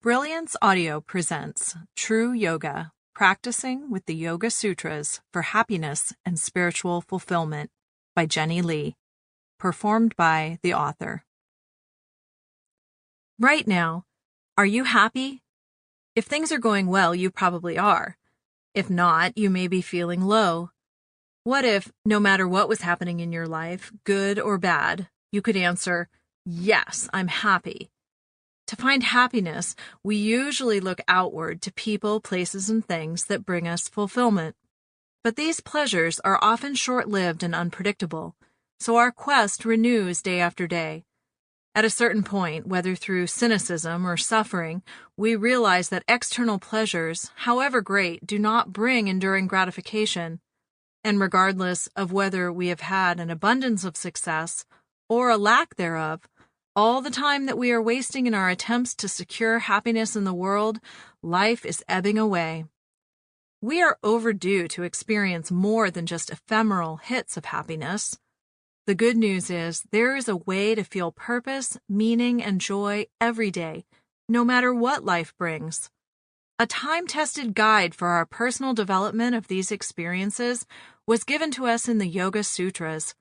Brilliance Audio presents True Yoga, Practicing with the Yoga Sutras for Happiness and Spiritual Fulfillment by Jennie Lee, performed by the author. Right now, are you happy? If things are going well, you probably are. If not, you may be feeling low. What if, no matter what was happening in your life, good or bad, you could answer, "Yes, I'm happy." To find happiness, we usually look outward to people, places, and things that bring us fulfillment. But these pleasures are often short-lived and unpredictable, so our quest renews day after day. At a certain point, whether through cynicism or suffering, we realize that external pleasures, however great, do not bring enduring gratification. And regardless of whether we have had an abundance of success or a lack thereof, all the time that we are wasting in our attempts to secure happiness in the world, life is ebbing away. We are overdue to experience more than just ephemeral hits of happiness. The good news is there is a way to feel purpose, meaning, and joy every day, no matter what life brings. A time-tested guide for our personal development of these experiences was given to us in the Yoga Sutras,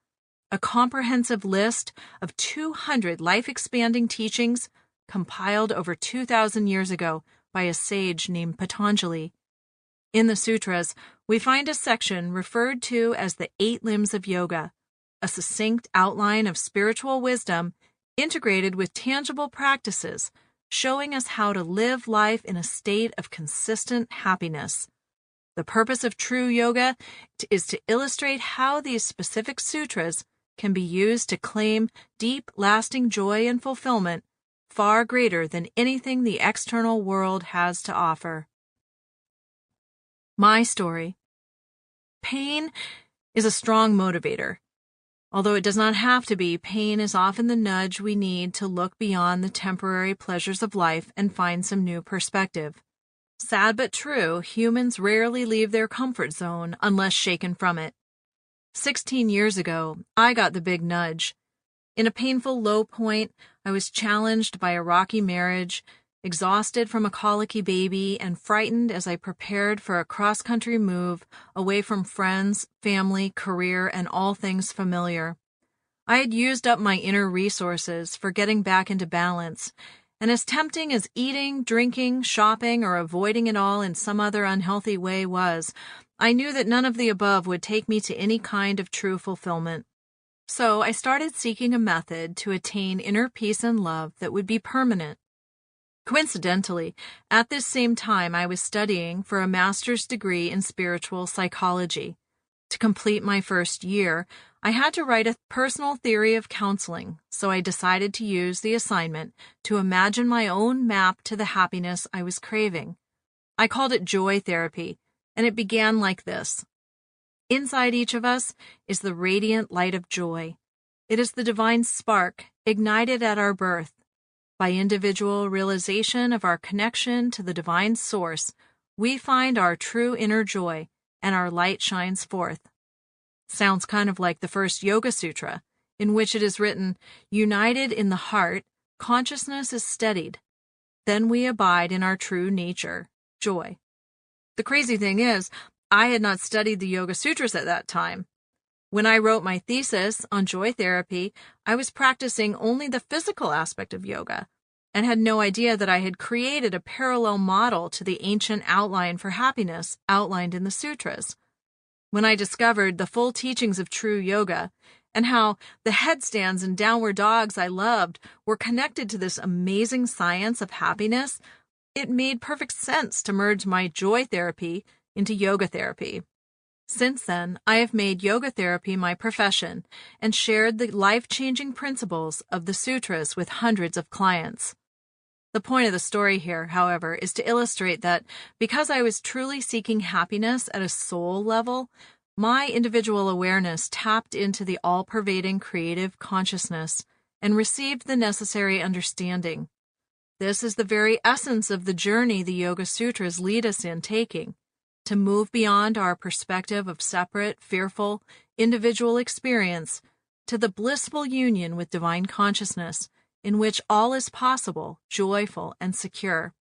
a comprehensive list of 200 life-expanding teachings compiled over 2,000 years ago by a sage named Patanjali. In the sutras, we find a section referred to as the 8 limbs of yoga, a succinct outline of spiritual wisdom integrated with tangible practices, showing us how to live life in a state of consistent happiness. The purpose of true yoga is to illustrate how these specific sutras can be used to claim deep, lasting joy and fulfillment far greater than anything the external world has to offer. My story. Pain is a strong motivator. Although it does not have to be, pain is often the nudge we need to look beyond the temporary pleasures of life and find some new perspective. Sad but true, humans rarely leave their comfort zone unless shaken from it. 16 years ago, I got the big nudge. In a painful low point, I was challenged by a rocky marriage, exhausted from a colicky baby, and frightened as I prepared for a cross-country move away from friends, family, career, and all things familiar. I had used up my inner resources for getting back into balance, and as tempting as eating, drinking, shopping, or avoiding it all in some other unhealthy way was, I knew that none of the above would take me to any kind of true fulfillment. So I started seeking a method to attain inner peace and love that would be permanent. Coincidentally, at this same time I was studying for a master's degree in spiritual psychology. To complete my first year, I had to write a personal theory of counseling, so I decided to use the assignment to imagine my own map to the happiness I was craving. I called it joy therapy, and it began like this. Inside each of us is the radiant light of joy. It is the divine spark ignited at our birth. By individual realization of our connection to the divine source, we find our true inner joy, and our light shines forth. Sounds kind of like the first Yoga Sutra, in which it is written, "United in the heart, consciousness is steadied. Then we abide in our true nature, joy." The crazy thing is, I had not studied the Yoga Sutras at that time. When I wrote my thesis on joy therapy, I was practicing only the physical aspect of yoga and had no idea that I had created a parallel model to the ancient outline for happiness outlined in the sutras. When I discovered the full teachings of true yoga and how the headstands and downward dogs I loved were connected to this amazing science of happiness, it made perfect sense to merge my joy therapy into yoga therapy. Since then, I have made yoga therapy my profession and shared the life-changing principles of the sutras with hundreds of clients. The point of the story here, however, is to illustrate that because I was truly seeking happiness at a soul level, my individual awareness tapped into the all-pervading creative consciousness and received the necessary understanding. This is the very essence of the journey the Yoga Sutras lead us in taking, to move beyond our perspective of separate, fearful, individual experience to the blissful union with divine consciousness, in which all is possible, joyful, and secure.